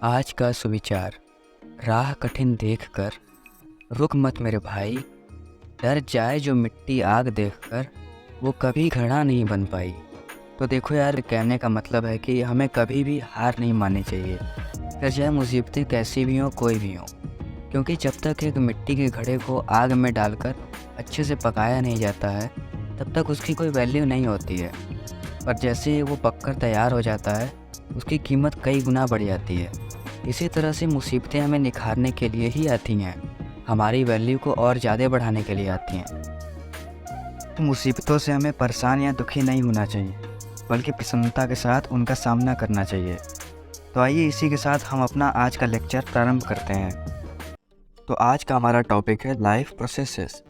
आज का सुविचार। राह कठिन देखकर रुक मत मेरे भाई, डर जाए जो मिट्टी आग देखकर वो कभी घड़ा नहीं बन पाई। तो देखो यार, कहने का मतलब है कि हमें कभी भी हार नहीं माननी चाहिए, फिर चाहे मुसीबतें कैसी भी हों, कोई भी हों। क्योंकि जब तक एक मिट्टी के घड़े को आग में डालकर अच्छे से पकाया नहीं जाता है, तब तक उसकी कोई वैल्यू नहीं होती है। पर जैसे ही वो पककर तैयार हो जाता है, उसकी कीमत कई गुना बढ़ जाती है। इसी तरह से मुसीबतें हमें निखारने के लिए ही आती हैं, हमारी वैल्यू को और ज़्यादा बढ़ाने के लिए आती हैं। मुसीबतों से हमें परेशान या दुखी नहीं होना चाहिए, बल्कि प्रसन्नता के साथ उनका सामना करना चाहिए। तो आइए इसी के साथ हम अपना आज का लेक्चर प्रारंभ करते हैं। तो आज का हमारा टॉपिक है लाइफ प्रोसेसेस।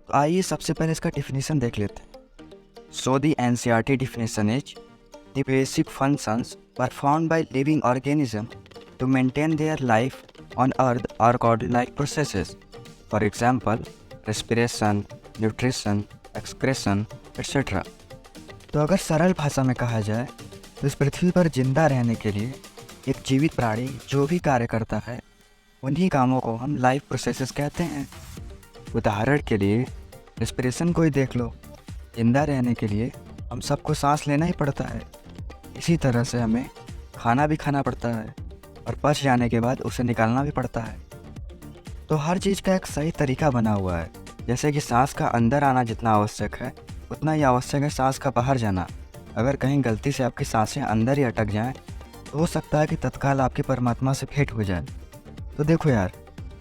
तो आइए सबसे पहले इसका डिफिनीशन देख लेते हैं। So the NCERT definition is the basic functions performed by living organisms to maintain their life on Earth are called life processes. For example, respiration, nutrition, excretion, etc. तो अगर सरल भाषा में कहा जाए तो इस पृथ्वी पर जिंदा रहने के लिए एक जीवित प्राणी जो भी कार्य करता है, उन्हीं कामों को हम लाइफ प्रोसेसेस कहते हैं। उदाहरण के लिए रेस्पिरेशन को ही देख लो। जिंदा रहने के लिए हम सबको सांस लेना ही पड़ता है। इसी तरह से हमें खाना भी खाना पड़ता है और पच जाने के बाद उसे निकालना भी पड़ता है। तो हर चीज़ का एक सही तरीका बना हुआ है। जैसे कि सांस का अंदर आना जितना आवश्यक है, उतना ही आवश्यक है सांस का बाहर जाना। अगर कहीं गलती से आपकी सांसें अंदर ही अटक जाएं, तो हो सकता है कि तत्काल आपकी परमात्मा से भेंट हो जाए। तो देखो यार,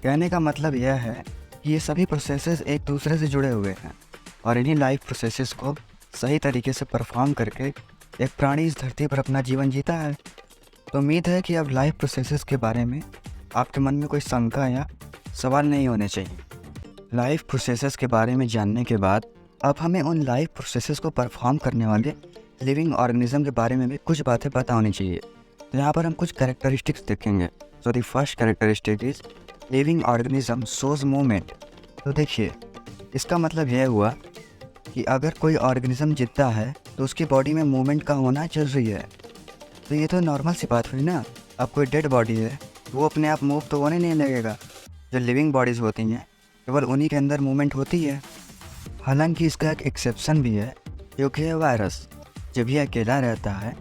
कहने का मतलब यह है कि ये सभी प्रोसेसेस एक दूसरे से जुड़े हुए हैं और इन्हीं लाइफ प्रोसेसेस को सही तरीके से परफॉर्म करके एक प्राणी इस धरती पर अपना जीवन जीता है। तो उम्मीद है कि अब लाइफ प्रोसेसेस के बारे में आपके मन में कोई शंका या सवाल नहीं होने चाहिए। लाइफ प्रोसेसेस के बारे में जानने के बाद अब हमें उन लाइफ प्रोसेसेस को परफॉर्म करने वाले लिविंग ऑर्गेनिज्म के बारे में भी कुछ बातें पता होनी चाहिए। तो यहाँ पर हम कुछ कैरेक्टरिस्टिक्स देखेंगे। So the first characteristic is living organism shows movement. तो देखिए, इसका मतलब यह हुआ कि अगर कोई ऑर्गेनिज्म जिंदा है तो उसकी बॉडी में मूवमेंट का होना जरूरी है। तो ये तो नॉर्मल सी बात हुई ना। अब कोई डेड बॉडी है, वो अपने आप मूव तो होने नहीं लगेगा। जो लिविंग बॉडीज़ होती हैं, केवल उन्हीं के अंदर मूवमेंट होती है। हालांकि इसका एक एक्सेप्शन भी है, जो कि है वायरस। जब ये अकेला रहता है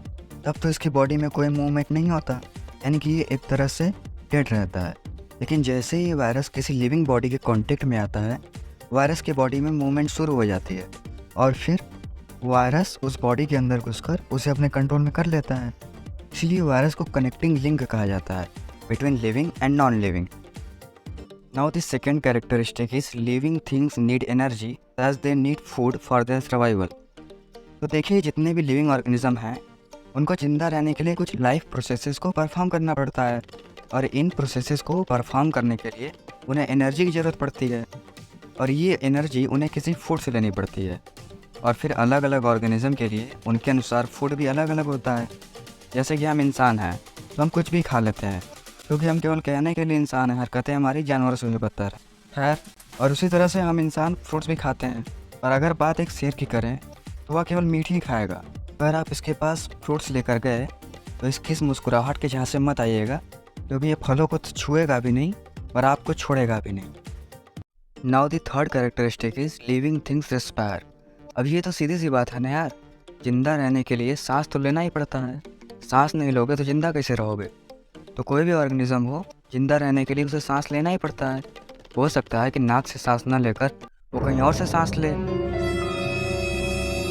तब तो इसकी बॉडी में कोई मूवमेंट नहीं होता, यानी कि ये एक तरह से डेड रहता है। लेकिन जैसे ही ये वायरस किसी लिविंग बॉडी के कॉन्टेक्ट में आता है, वायरस की बॉडी में मूवमेंट शुरू हो जाती है और फिर वायरस उस बॉडी के अंदर घुसकर उसे अपने कंट्रोल में कर लेता है। इसलिए वायरस को कनेक्टिंग लिंक कहा जाता है between living and non living. Now the second characteristic is living things need energy as they need food for their survival. तो देखिए, जितने भी लिविंग ऑर्गेनिज्म हैं, उनको जिंदा रहने के लिए कुछ लाइफ प्रोसेसेस को परफॉर्म करना पड़ता है और इन प्रोसेसेस को परफॉर्म करने के लिए उन्हें एनर्जी की ज़रूरत पड़ती है और ये एनर्जी उन्हें किसी फूड से लेनी पड़ती है। और फिर अलग अलग ऑर्गेनिज्म के लिए उनके अनुसार फूड भी अलग अलग होता है। जैसे कि हम इंसान हैं तो हम कुछ भी खा लेते हैं, क्योंकि हम केवल कहने के लिए इंसान हैं, हरकतें हमारी जानवरों से भी बदतर है। और उसी तरह से हम इंसान फ्रूट्स भी खाते हैं। और अगर बात एक शेर की करें तो वह केवल मीठ ही खाएगा। अगर आप इसके पास फ्रूट्स लेकर गए तो इसकी इस मुस्कुराहट के झांसे मत आइएगा, क्योंकि ये फलों को छुएगा भी नहीं और आपको छोड़ेगा भी नहीं। Now the third characteristic is living things respire. अब ये तो सीधी सी बात है ना यार, जिंदा रहने के लिए सांस तो लेना ही पड़ता है। सांस नहीं लोगे तो जिंदा कैसे रहोगे। तो कोई भी ऑर्गेनिज्म हो, जिंदा रहने के लिए उसे सांस लेना ही पड़ता है। हो सकता है कि नाक से सांस ना लेकर वो कहीं और से सांस ले।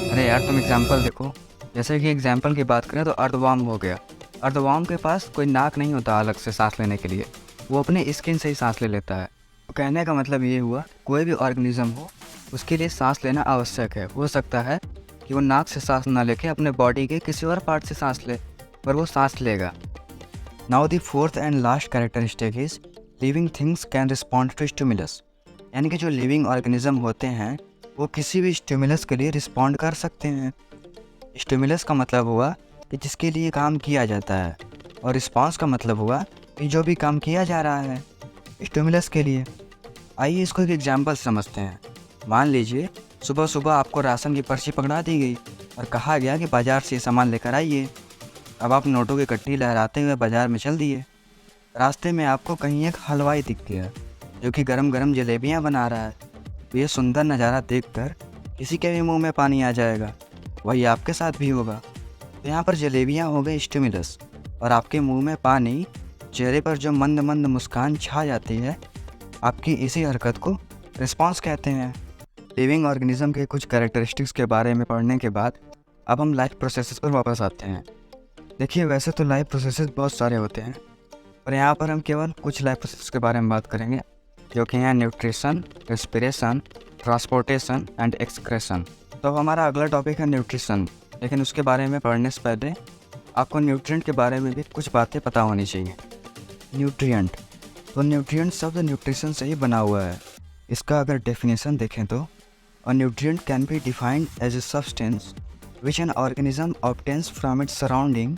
अरे यार, तुम एग्जाम्पल देखो। जैसे कि एग्जाम्पल की बात करें तो अर्थवर्म हो गया। अर्थवर्म के पास कोई नाक नहीं होता अलग से सांस लेने के लिए, वो अपने स्किन से ही सांस ले लेता है। तो कहने का मतलब ये हुआ, कोई भी ऑर्गेनिज्म हो उसके लिए सांस लेना आवश्यक है। हो सकता है कि वो नाक से सांस ना लेके अपने बॉडी के किसी और पार्ट से सांस ले, पर वो सांस लेगा। Now the fourth and last characteristic is living things can respond to stimulus. यानी कि जो लिविंग ऑर्गेनिज्म होते हैं वो किसी भी स्टिमुलस के लिए रिस्पॉन्ड कर सकते हैं। स्टिमुलस का मतलब हुआ कि जिसके लिए काम किया जाता है, और रिस्पॉन्स का मतलब हुआ कि जो भी काम किया जा रहा है स्टिमुलस के लिए। आइए इसको एक एग्जाम्पल समझते हैं। मान लीजिए सुबह सुबह आपको राशन की पर्ची पकड़ा दी गई और कहा गया कि बाज़ार से सामान लेकर आइए। अब आप नोटों की कट्टी लहराते हुए बाजार में चल दिए। रास्ते में आपको कहीं एक हलवाई दिख गया जो कि गरम गरम जलेबियाँ बना रहा है। तो ये सुंदर नज़ारा देखकर किसी के भी मुंह में पानी आ जाएगा। वही आपके साथ भी होगा। तो यहाँ पर जलेबियाँ हो गई स्टिमुलस और आपके मुंह में पानी, चेहरे पर जो मंद मंद मुस्कान छा जाती है, आपकी इसी हरकत को रिस्पॉन्स कहते हैं। लिविंग ऑर्गेनिज्म के कुछ कैरेक्टरिस्टिक्स के बारे में पढ़ने के बाद अब हम लाइफ प्रोसेसेस पर वापस आते हैं। देखिए, वैसे तो लाइफ प्रोसेसेस बहुत सारे होते हैं, पर यहाँ पर हम केवल कुछ लाइफ प्रोसेस के बारे में बात करेंगे, जो कि हैं nutrition, respiration, transportation and excretion. तो हमारा अगला टॉपिक है न्यूट्रिशन। लेकिन उसके बारे में पढ़ने से पहले आपको न्यूट्रिएंट के बारे में भी कुछ बातें पता होनी चाहिए। न्यूट्रिएंट, तो न्यूट्रिएंट शब्द न्यूट्रिशन से ही बना हुआ है। इसका अगर डेफिनेशन देखें तो a nutrient can be defined as a substance which an organism obtains from its surrounding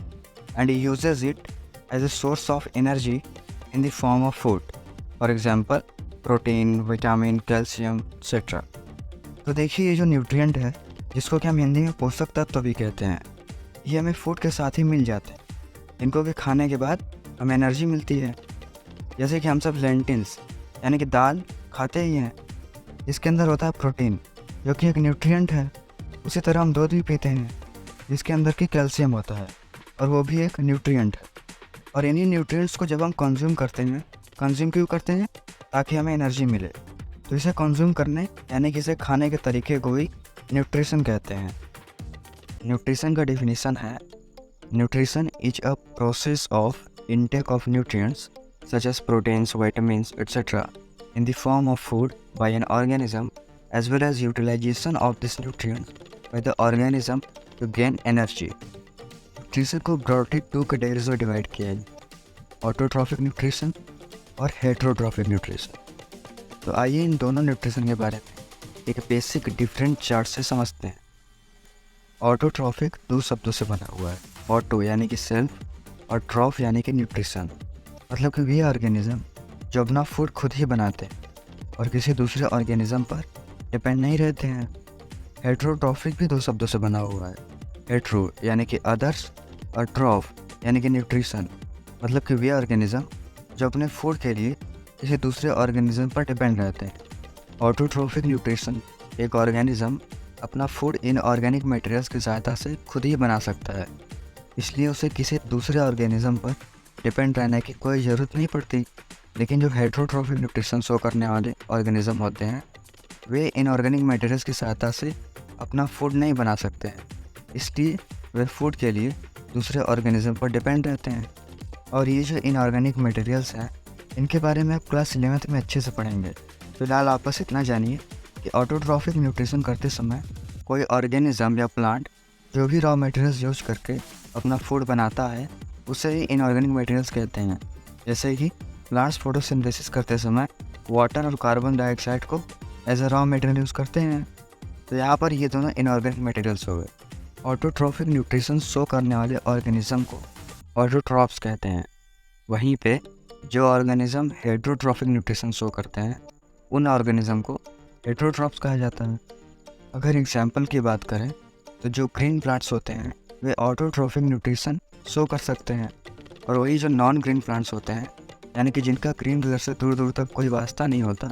and uses it as a source of energy in the form of food. For example, protein, vitamin, calcium, etc. तो देखिए, ये जो nutrient है, जिसको कि हम हिंदी में पोषक तत्व भी कहते हैं, ये हमें फूड के साथ ही मिल जाते हैं। इनको भी खाने के बाद हमें एनर्जी मिलती है। जैसे कि हम सब लेंटिल्स यानी कि दाल खाते ही हैं, इसके अंदर होता है प्रोटीन जो कि एक न्यूट्रिएंट है। उसी तरह हम दूध भी पीते हैं जिसके अंदर की कैल्शियम होता है और वो भी एक न्यूट्रिएंट है। और इन्हीं न्यूट्रिएंट्स को जब हम कंज्यूम करते हैं, कंज्यूम क्यों करते हैं? ताकि हमें एनर्जी मिले। तो इसे कंज्यूम करने यानी कि इसे खाने के तरीके को ही न्यूट्रिशन कहते हैं। न्यूट्रिशन का डेफिनेशन है, nutrition is a process of intake of nutrients such as proteins, vitamins etcetera in the form of food by an organism as well as utilization of this nutrient by the organism to gain energy। Nutrition को broadly 2 categories में divide किया है, autotrophic nutrition और heterotrophic nutrition. तो आइए इन दोनों nutrition के बारे में एक बेसिक डिफरेंट चार्ट से समझते हैं। ऑटोट्रॉफिक 2 शब्दों से बना हुआ है, ऑटो यानी कि सेल्फ और ट्रॉफ यानी कि न्यूट्रिशन, मतलब कि वे ऑर्गेनिज्म जो अपना फूड खुद ही बनाते हैं और किसी दूसरे ऑर्गेनिज्म पर डिपेंड नहीं रहते हैं। हेट्रोट्रॉफिक भी 2 शब्दों से बना हुआ है, हेट्रो यानी कि अदर्स और ट्रॉफ यानी कि न्यूट्रिशन, मतलब कि वे ऑर्गेनिज्म जो अपने फूड के लिए किसी दूसरे ऑर्गेनिज्म पर डिपेंड रहते हैं। ऑटोट्रॉफिक न्यूट्रिशन, एक ऑर्गेनिज्म अपना फूड इन ऑर्गेनिक मटेरियल्स की सहायता से खुद ही बना सकता है, इसलिए उसे किसी दूसरे ऑर्गेनिज्म पर डिपेंड रहने की कोई ज़रूरत नहीं पड़ती। लेकिन जो हेट्रोट्रॉफिक न्यूट्रिशन शो करने वाले ऑर्गेनिज्म होते हैं, वे इनऑर्गेनिक मटेरियल्स की सहायता से अपना फूड नहीं बना सकते हैं, इसलिए वे फूड के लिए दूसरे ऑर्गेनिज्म पर डिपेंड रहते हैं। और ये जो इनऑर्गेनिक मटेरियल्स हैं, इनके बारे में आप क्लास 11th में अच्छे से पढ़ेंगे। फिलहाल आप बस इतना जानिए कि ऑटोट्रॉफिक न्यूट्रिशन करते समय कोई ऑर्गेनिज्म या प्लांट जो भी रॉ मटेरियल्स यूज करके अपना फूड बनाता है, उसे ही इनऑर्गेनिक मटेरियल्स कहते हैं। जैसे कि प्लांट्स फोटोसिंथेसिस करते समय वाटर और कार्बन डाइऑक्साइड को as a raw material use करते हैं। तो यहाँ पर ये दोनों इनऑर्गेनिक मटेरियल्स हो गए। ऑटोट्रॉफिक न्यूट्रिशन शो करने वाले ऑर्गेनिज्म को ऑटोट्रॉफ्स कहते हैं। वहीं पे जो ऑर्गेनिज्म हेट्रोट्रॉफिक न्यूट्रिशन शो करते हैं, उन ऑर्गेनिज्म को हेट्रोट्रॉफ्स कहा जाता है। अगर एग्जाम्पल की बात करें तो जो ग्रीन प्लांट्स होते हैं वे ऑटोट्रॉफिक न्यूट्रिशन शो कर सकते हैं, और वही जो नॉन ग्रीन प्लांट्स होते हैं, यानी कि जिनका ग्रीन कलर से दूर दूर तक कोई वास्ता नहीं होता,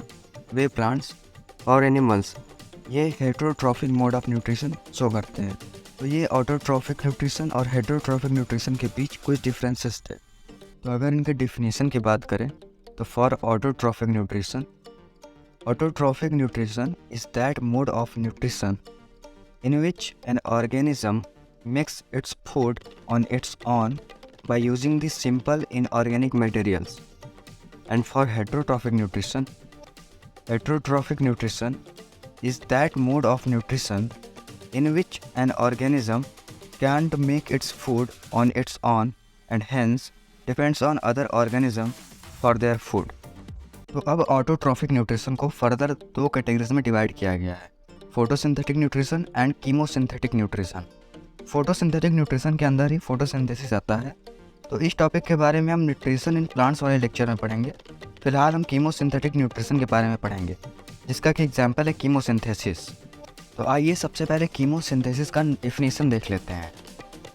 वे प्लांट्स और एनिमल्स ये heterotrophic mode of nutrition show करते हैं। तो ये ऑटोट्रॉफिक न्यूट्रिशन और हेट्रोट्रॉफिक न्यूट्रिशन के बीच कुछ डिफरेंसेस थे। तो अगर इनके डिफिनीशन की बात करें तो for autotrophic nutrition is that mode of nutrition in which an organism makes its food on it's on by using the simple inorganic materials। And for heterotrophic nutrition is that mode of nutrition in which an organism can't make its food on its own and hence depends on other organism for their food। तो अब autotrophic nutrition को further 2 categories में divide किया गया है, photosynthetic nutrition and chemosynthetic nutrition. Photosynthetic nutrition के अंदर ही photosynthesis आता है। तो इस टॉपिक के बारे में हम न्यूट्रिशन इन प्लांट्स वाले लेक्चर में पढ़ेंगे। फिलहाल हम कीमोसिंथेटिक न्यूट्रिशन के बारे में पढ़ेंगे, जिसका कि एग्जांपल है कीमोसिंथेसिस। तो आइए सबसे पहले कीमोसिंथेसिस का डेफिनेशन देख लेते हैं।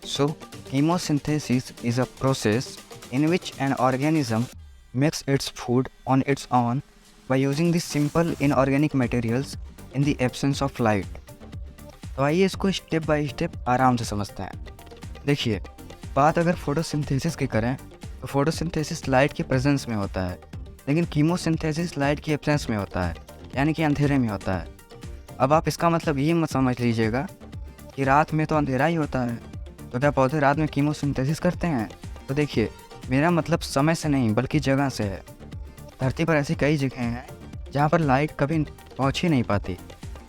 सो Chemosynthesis is a process in which an organism makes its food on its own by using the simple inorganic materials in the absence of light। तो आइए इसको स्टेप बाय स्टेप आराम से समझते हैं। देखिए, बात अगर फोटोसिंथेसिस की करें तो फोटोसिंथेसिस लाइट के प्रेजेंस में होता है, लेकिन कीमोसिंथेसिस लाइट की एब्सेंस में होता है, यानी कि अंधेरे में होता है। अब आप इसका मतलब ये मत समझ लीजिएगा कि रात में तो अंधेरा ही होता है, तो क्या पौधे रात में कीमोसिंथेसिस करते हैं? तो देखिए, मेरा मतलब समय से नहीं बल्कि जगह से है। धरती पर ऐसी कई जगह हैं जहाँ पर लाइट कभी पहुँच ही नहीं पाती,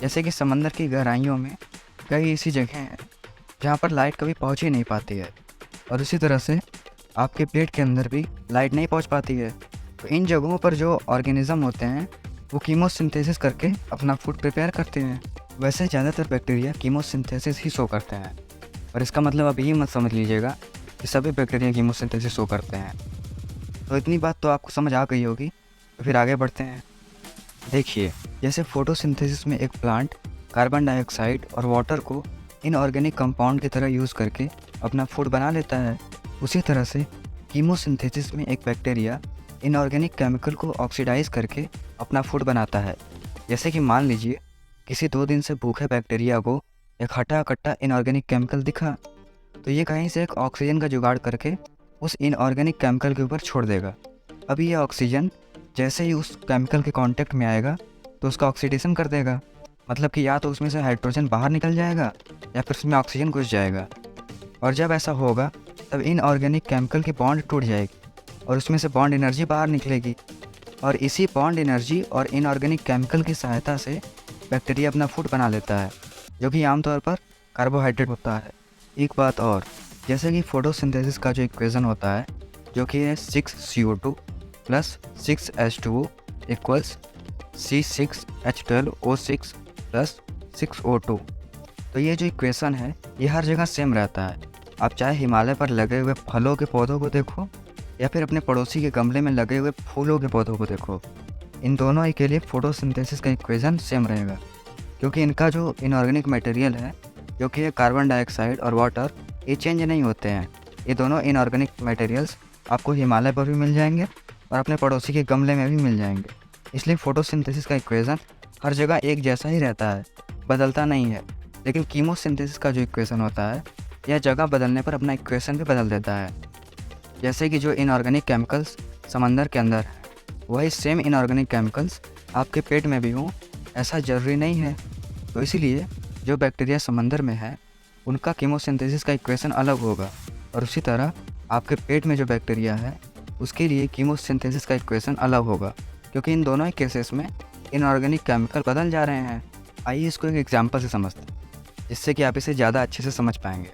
जैसे कि समंदर की गहराइयों में कई ऐसी जगह हैं जहाँ पर लाइट कभी पहुँच ही नहीं पाती है, और उसी तरह से आपके पेट के अंदर भी लाइट नहीं पहुँच पाती है। तो इन जगहों पर जो ऑर्गेनिज्म होते हैं वो कीमोसिंथेसिस करके अपना फूड प्रिपेयर करते हैं। वैसे ज़्यादातर बैक्टीरिया कीमोसिंथेसिस ही शो करते हैं, और इसका मतलब आप ये मत समझ लीजिएगा कि सभी बैक्टीरिया कीमोसिंथेसिस शो करते हैं। तो इतनी बात तो आपको समझ आ गई होगी, तो फिर आगे बढ़ते हैं। देखिए, जैसे फोटोसिंथेसिस में एक प्लांट कार्बन डाइऑक्साइड और वाटर को इनऑर्गेनिक कंपाउंड की तरह यूज़ करके अपना फूड बना लेता है, उसी तरह से कीमोसिंथेसिस में एक बैक्टीरिया इनऑर्गेनिक केमिकल को ऑक्सीडाइज करके अपना फूड बनाता है। जैसे कि मान लीजिए किसी 2 दिन से भूखे बैक्टीरिया को एक हटा कट्टा इनऑर्गेनिक केमिकल दिखा, तो ये कहीं से एक ऑक्सीजन का जुगाड़ करके उस इनऑर्गेनिक केमिकल के ऊपर छोड़ देगा। अब ये ऑक्सीजन जैसे ही उस केमिकल के कांटेक्ट में आएगा तो उसका ऑक्सीडेशन कर देगा, मतलब कि या तो उसमें से हाइड्रोजन बाहर निकल जाएगा या फिर उसमें ऑक्सीजन घुस जाएगा। और जब ऐसा होगा तब इनऑर्गेनिक केमिकल की बॉन्ड टूट जाएगी और उसमें से बॉन्ड एनर्जी बाहर निकलेगी, और इसी बॉन्ड एनर्जी और इनऑर्गेनिक केमिकल की सहायता से बैक्टीरिया अपना फूड बना लेता है, जो कि आमतौर पर कार्बोहाइड्रेट होता है। एक बात और, जैसे कि फोटोसिंथेसिस का जो इक्वेशन होता है, जो कि है 6CO2 plus 6H2O equals C6H12O6 plus 6O2। तो ये जो इक्वेशन है ये हर जगह सेम रहता है। आप चाहे हिमालय पर लगे हुए फलों के पौधों को देखो या फिर अपने पड़ोसी के गमले में लगे हुए फूलों के पौधों को देखो, इन दोनों ही के लिए फोटोसिंथेसिस का इक्वेशन सेम रहेगा, क्योंकि इनका जो इनऑर्गेनिक मटेरियल है, जो कि कार्बन डाइऑक्साइड और वाटर, ये चेंज नहीं होते हैं। ये दोनों इनऑर्गेनिक मटेरियल्स आपको हिमालय पर भी मिल जाएंगे और अपने पड़ोसी के गमले में भी मिल जाएंगे। इसलिए फोटोसिंथेसिस का इक्वेशन हर जगह एक जैसा ही रहता है, बदलता नहीं है। लेकिन कीमोसिंथेसिस का जो इक्वेशन होता है, यह जगह बदलने पर अपना इक्वेशन भी बदल देता है। जैसे कि जो इनऑर्गेनिक केमिकल्स समंदर के अंदर है, वही सेम इनऑर्गेनिक केमिकल्स आपके पेट में भी हों, ऐसा ज़रूरी नहीं है। तो इसीलिए जो बैक्टीरिया समंदर में है उनका कीमोसिंथेसिस का इक्वेशन अलग होगा, और उसी तरह आपके पेट में जो बैक्टीरिया है उसके लिए कीमोसिंथेसिस का इक्वेशन अलग होगा, क्योंकि इन दोनों ही केसेस में इनऑर्गेनिक केमिकल बदल जा रहे हैं। आइए इसको एक एग्जांपल से समझते हैं, जिससे कि आप इसे ज़्यादा अच्छे से समझ पाएंगे।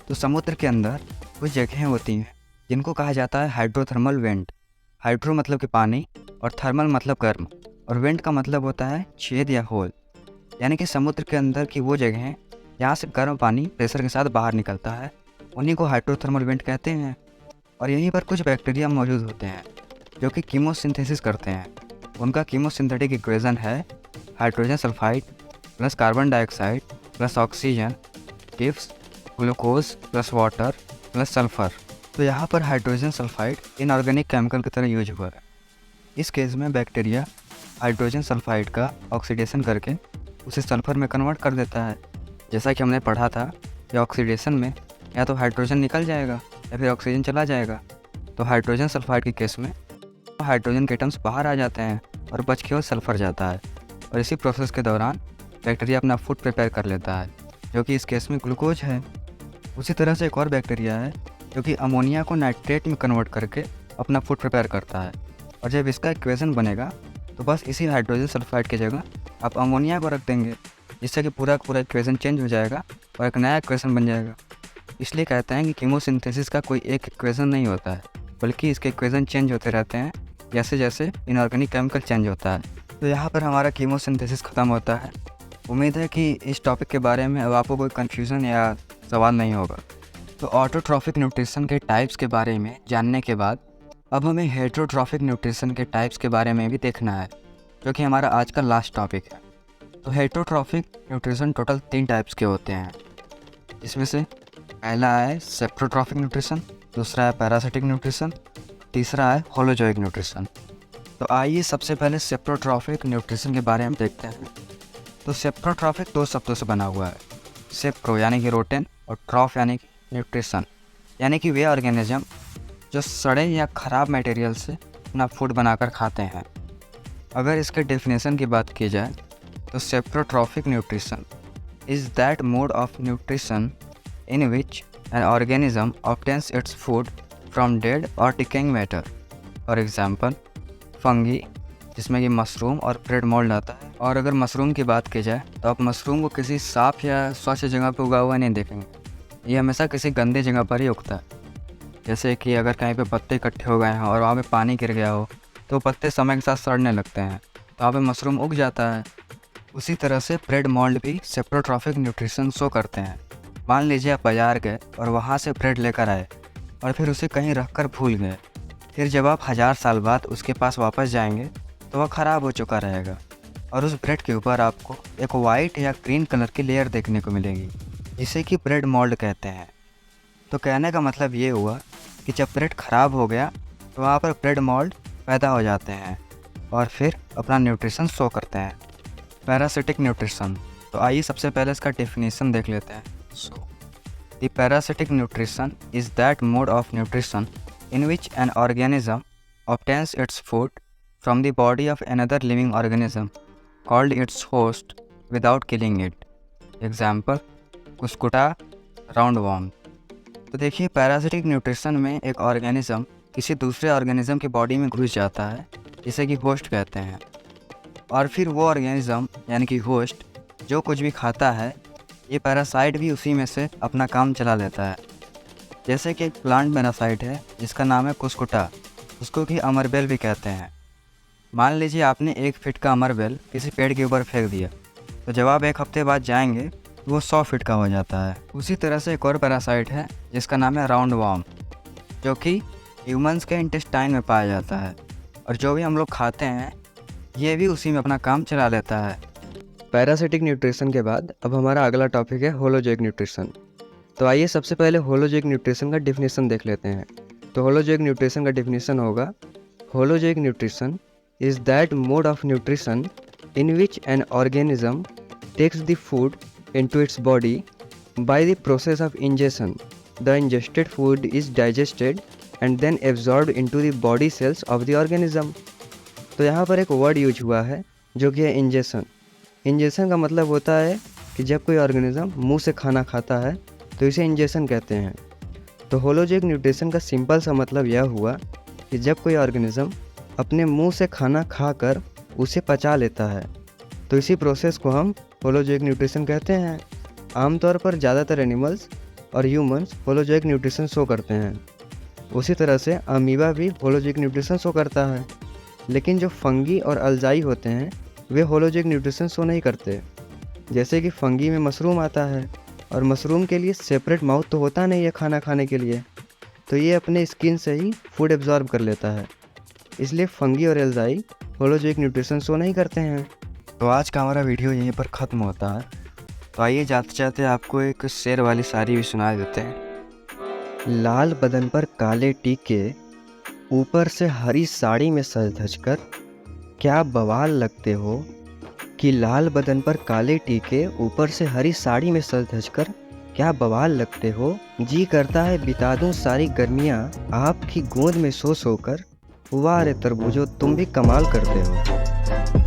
तो समुद्र के अंदर कुछ जगहें होती हैं जिनको कहा जाता है हाइड्रोथर्मल वेंट। हाइड्रो मतलब कि पानी और थर्मल मतलब गर्म, और वेंट का मतलब होता है छेद या होल, यानी कि समुद्र के अंदर की वो जगहें जहाँ से गर्म पानी प्रेशर के साथ बाहर निकलता है, उन्हीं को हाइड्रोथर्मल वेंट कहते हैं। और यहीं पर कुछ बैक्टीरिया मौजूद होते हैं जो कि कीमोसिंथेसिस करते हैं। उनका कीमोसिंथेटिक इक्वेशन है hydrogen sulphide plus carbon dioxide plus oxygen gives glucose plus water plus sulphur. तो यहाँ पर हाइड्रोजन सल्फाइड इनऑर्गेनिक केमिकल की तरह यूज हुआ है। इस केस में बैक्टीरिया हाइड्रोजन सल्फाइड का ऑक्सीडेशन करके उसे सल्फर में कन्वर्ट कर देता है। जैसा कि हमने पढ़ा था कि ऑक्सीडेशन में या तो हाइड्रोजन निकल जाएगा या फिर ऑक्सीजन चला जाएगा। तो हाइड्रोजन सल्फाइड के केस में हाइड्रोजन के एटम्स बाहर आ जाते हैं और बच के वो सल्फर जाता है, और इसी प्रोसेस के दौरान बैक्टीरिया अपना फूड प्रिपेयर कर लेता है, जो कि इस केस में ग्लूकोज है। उसी तरह से एक और बैक्टीरिया है जो कि अमोनिया को नाइट्रेट में कन्वर्ट करके अपना फूड प्रिपेयर करता है, और जब इसका इक्वेशन बनेगा तो बस इसी हाइड्रोजन सल्फाइड की जगह आप अमोनिया को रख देंगे, जिससे कि पूरा इक्वेशन चेंज हो जाएगा और एक नया इक्वेशन बन जाएगा। इसलिए कहते हैं कि कीमोसिंथेसिस का कोई एक इक्वेशन नहीं होता है, बल्कि इसके इक्वेशन चेंज होते रहते हैं जैसे जैसे इनऑर्गेनिक केमिकल चेंज होता है। तो यहाँ पर हमारा कीमोसिंथेसिस ख़त्म होता है। उम्मीद है कि इस टॉपिक के बारे में अब आपको कोई कन्फ्यूज़न या सवाल नहीं होगा। तो ऑटोट्रॉफिक न्यूट्रिशन के टाइप्स के बारे में जानने के बाद अब हमें हेटेरोट्रॉफिक न्यूट्रिशन के टाइप्स के बारे में भी देखना है, जो कि हमारा आज का लास्ट टॉपिक है। तो हेटेरोट्रॉफिक न्यूट्रिशन टोटल 3 टाइप्स के होते हैं, जिसमें से पहला है सेप्रोट्रॉफिक न्यूट्रिशन, दूसरा है पैरासिटिक न्यूट्रिशन, तीसरा है होलोजोइक न्यूट्रिशन। तो आइए सबसे पहले सेप्रोट्रॉफिक न्यूट्रिशन के बारे में देखते हैं। तो सेप्रोट्रॉफिक दो शब्दों से बना हुआ है, सेप्रो यानी कि रोटेन और ट्रॉफ यानी कि न्यूट्रिशन, यानी कि वे ऑर्गेनिज्म जो सड़े या ख़राब मटेरियल से अपना फूड बनाकर खाते हैं। अगर इसके डेफिनेशन की बात की जाए तो saprotrophic nutrition is that mode of nutrition in which an organism obtains its food from dead or decaying matter. For example, fungi, जिसमें कि मशरूम और ब्रेड मोल्ड आता है। और अगर मशरूम की बात की जाए तो आप मशरूम को किसी साफ या स्वच्छ जगह पर उगा हुआ नहीं देखेंगे, ये हमेशा किसी गंदी जगह पर ही उगता है। जैसे कि अगर कहीं पे पत्ते इकट्ठे हो गए हैं और वहाँ पे पानी गिर गया हो तो पत्ते समय के साथ सड़ने लगते हैं, तो वहाँ पे मशरूम उग जाता है। उसी तरह से ब्रेड मोल्ड भी सेप्रोट्रॉफिक न्यूट्रिशन शो करते हैं। मान लीजिए आप बाज़ार गए और वहाँ से ब्रेड लेकर आए और फिर उसे कहीं रख कर भूल गए, फिर जब आप 1000 साल बाद उसके पास वापस जाएंगे तो वह ख़राब हो चुका रहेगा और उस ब्रेड के ऊपर आपको एक वाइट या ग्रीन कलर की लेयर देखने को मिलेगी, इसे कि ब्रेड मोल्ड कहते हैं। तो कहने का मतलब ये हुआ कि जब ब्रेड ख़राब हो गया तो वहाँ पर ब्रेड मोल्ड पैदा हो जाते हैं और फिर अपना न्यूट्रिशन शो करते हैं। पैरासिटिक न्यूट्रिशन, तो आइए सबसे पहले इसका डेफिनेशन देख लेते हैं। So, the parasitic nutrition is that mode of nutrition in which an organism obtains its food from the body of another living organism called its host without killing it. Example, कुस्कुटा roundworm. तो देखिए, parasitic nutrition में एक organism किसी दूसरे organism की body में घुस जाता है, जिसे कि होस्ट कहते हैं, और फिर वो ऑर्गेनिज्म यानी कि होस्ट जो कुछ भी खाता है, ये पैरासाइट भी उसी में से अपना काम चला लेता है। जैसे कि एक प्लांट पैरासाइट है जिसका नाम है कुस्कुटा, उसको कि अमरबेल भी कहते हैं। मान लीजिए आपने 1 फीट का अमरबेल किसी पेड़ के ऊपर फेंक दिया, तो जब आप 1 हफ्ते बाद जाएंगे तो वो 100 फीट का हो जाता है। उसी तरह से एक और पैरासाइट है जिसका नाम है राउंडवॉर्म, जो कि ह्यूमंस के इंटेस्टाइन में पाया जाता है, और जो भी हम लोग खाते हैं ये भी उसी में अपना काम चला लेता है। पैरासिटिक न्यूट्रिशन के बाद अब हमारा अगला टॉपिक है होलोजोइक न्यूट्रिशन। तो आइए सबसे पहले होलोजोइक न्यूट्रिशन का डेफिनेशन देख लेते हैं। तो होलोजोइक न्यूट्रिशन का डेफिनेशन होगा, holozoic nutrition is that mode of nutrition in which an organism takes the food into its body by the process of ingestion. The ingested food is digested and then absorbed into the body cells of the organism. तो यहाँ पर एक word use हुआ है जो कि है ingestion. Ingestion का मतलब होता है कि जब कोई ऑर्गेनिज्म मुंह से खाना खाता है तो इसे इंजेशन कहते हैं। तो होलोजोइक न्यूट्रिशन का सिंपल सा मतलब यह हुआ कि जब कोई ऑर्गेनिज्म अपने मुंह से खाना खाकर उसे पचा लेता है, तो इसी प्रोसेस को हम होलोजोइक न्यूट्रिशन कहते हैं। आमतौर पर ज़्यादातर एनिमल्स और ह्यूमंस होलोजोइक न्यूट्रिशन शो करते हैं। उसी तरह से अमीबा भी होलोजोइक न्यूट्रिशन शो करता है, लेकिन जो फंगी और अल्जाई होते हैं वे होलोजोइक न्यूट्रिशन शो नहीं करते। जैसे कि फंगी में मशरूम आता है और मशरूम के लिए सेपरेट माउथ तो होता नहीं है खाना खाने के लिए, तो ये अपने स्किन से ही फूड एब्जॉर्ब कर लेता है, इसलिए फंगी और एल्जाई होलोजोइक न्यूट्रिशन शो नहीं करते हैं। तो आज का हमारा वीडियो यहीं पर ख़त्म होता है। तो आइए जाते जाते आपको एक शेर वाली शायरी भी सुना देते हैं। लाल बदन पर काले टीके, ऊपर से हरी साड़ी में सज धज कर, क्या बवाल लगते हो। कि लाल बदन पर काले टीके, ऊपर से हरी साड़ी में सज धज कर, क्या बवाल लगते हो। जी करता है बिता दूं सारी गर्मियाँ आपकी गोद में सो सो कर, वाह रे तरबूजो तुम भी कमाल करते हो।